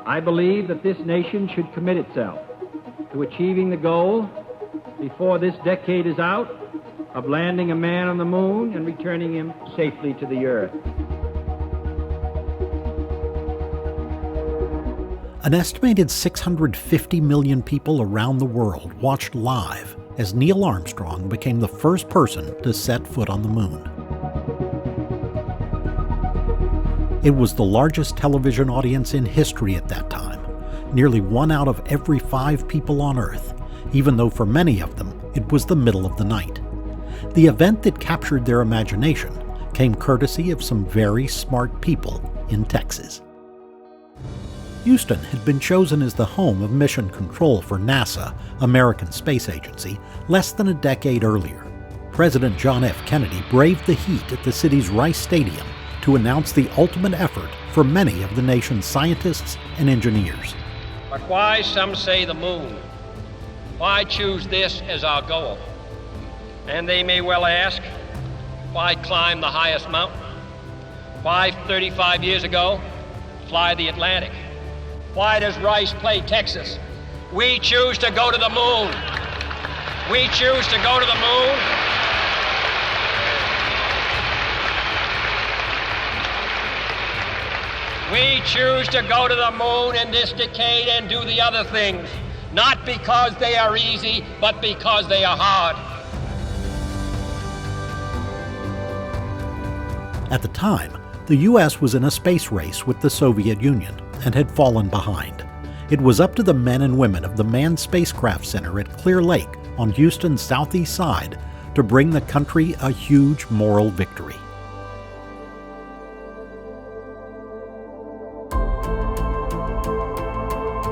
I believe that this nation should commit itself to achieving the goal before this decade is out of landing a man on the moon and returning him safely to the earth. An estimated 650 million people around the world watched live as Neil Armstrong became the first person to set foot on the moon. It was the largest television audience in history at that time, nearly 1 out of every 5 people on Earth, even though for many of them it was the middle of the night. The event that captured their imagination came courtesy of some very smart people in Texas. Houston had been chosen as the home of mission control for NASA, American Space Agency, less than a decade earlier. President John F. Kennedy braved the heat at the city's Rice Stadium to announce the ultimate effort for many of the nation's scientists and engineers. But why, some say, the moon? Why choose this as our goal? And they may well ask, why climb the highest mountain? Why, 35 years ago, fly the Atlantic? Why does Rice play Texas? We choose to go to the moon. We choose to go to the moon. We choose to go to the moon in this decade and do the other things, not because they are easy, but because they are hard. At the time, the U.S. was in a space race with the Soviet Union and had fallen behind. It was up to the men and women of the Manned Spacecraft Center at Clear Lake on Houston's southeast side to bring the country a huge moral victory.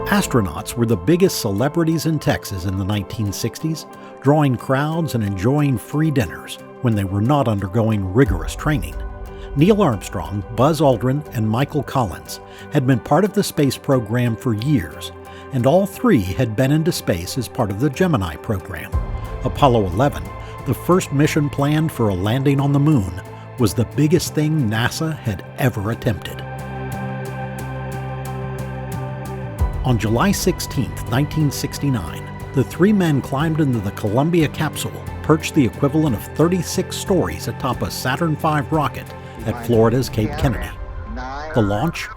Astronauts were the biggest celebrities in Texas in the 1960s, drawing crowds and enjoying free dinners when they were not undergoing rigorous training. Neil Armstrong, Buzz Aldrin, and Michael Collins had been part of the space program for years, and all three had been into space as part of the Gemini program. Apollo 11, the first mission planned for a landing on the moon, was the biggest thing NASA had ever attempted. On July 16, 1969, the three men climbed into the Columbia capsule, perched the equivalent of 36 stories atop a Saturn V rocket at Florida's Cape Kennedy. The launch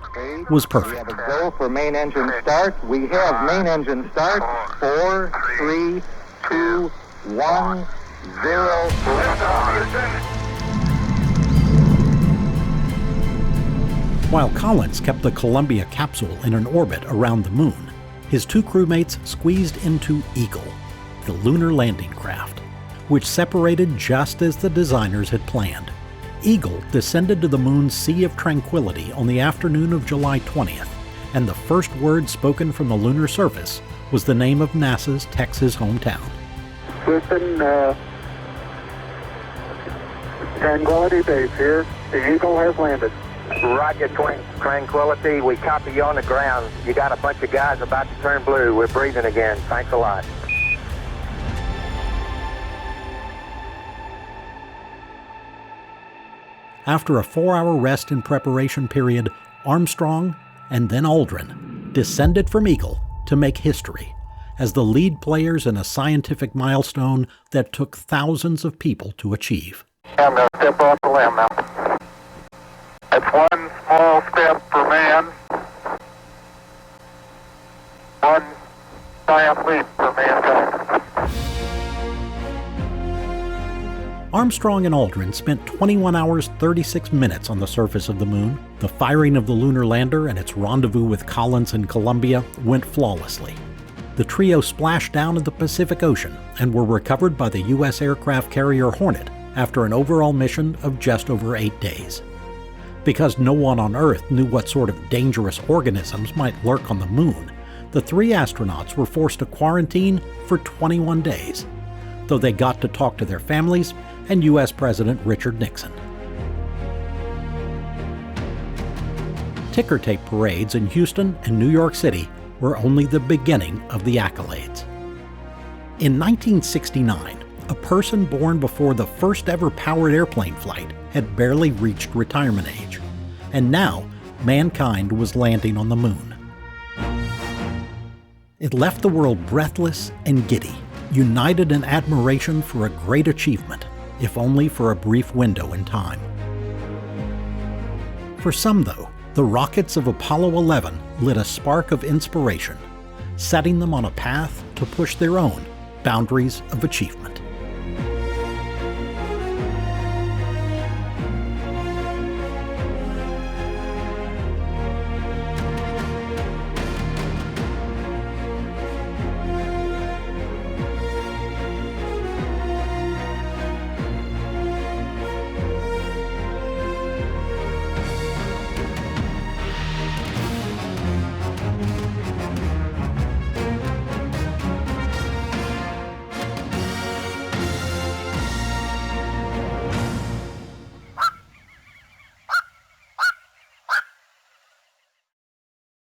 was perfect. We have a go for main engine start. We have main engine start. 4, 3, 2, 1, 0. While Collins kept the Columbia capsule in an orbit around the moon, his two crewmates squeezed into Eagle, the lunar landing craft, which separated just as the designers had planned. Eagle descended to the moon's Sea of Tranquility on the afternoon of July 20th, and the first word spoken from the lunar surface was the name of NASA's Texas hometown. Houston, Tranquility Base here. The Eagle has landed. Roger, Tranquility. We copy you on the ground. You got a bunch of guys about to turn blue. We're breathing again. Thanks a lot. After a 4-hour rest and preparation period, Armstrong and then Aldrin descended from Eagle to make history as the lead players in a scientific milestone that took thousands of people to achieve. I'm going to step off the limb now. That's one small step for man, one giant leap for mankind. Armstrong and Aldrin spent 21 hours 36 minutes on the surface of the moon. The firing of the lunar lander and its rendezvous with Collins in Columbia went flawlessly. The trio splashed down in the Pacific Ocean and were recovered by the U.S. aircraft carrier Hornet after an overall mission of just over 8 days. Because no one on Earth knew what sort of dangerous organisms might lurk on the moon, the three astronauts were forced to quarantine for 21 days, though they got to talk to their families and U.S. President Richard Nixon. Ticker tape parades in Houston and New York City were only the beginning of the accolades. In 1969, a person born before the first ever powered airplane flight had barely reached retirement age, and now mankind was landing on the moon. It left the world breathless and giddy, united in admiration for a great achievement, if only for a brief window in time. For some, though, the rockets of Apollo 11 lit a spark of inspiration, setting them on a path to push their own boundaries of achievement.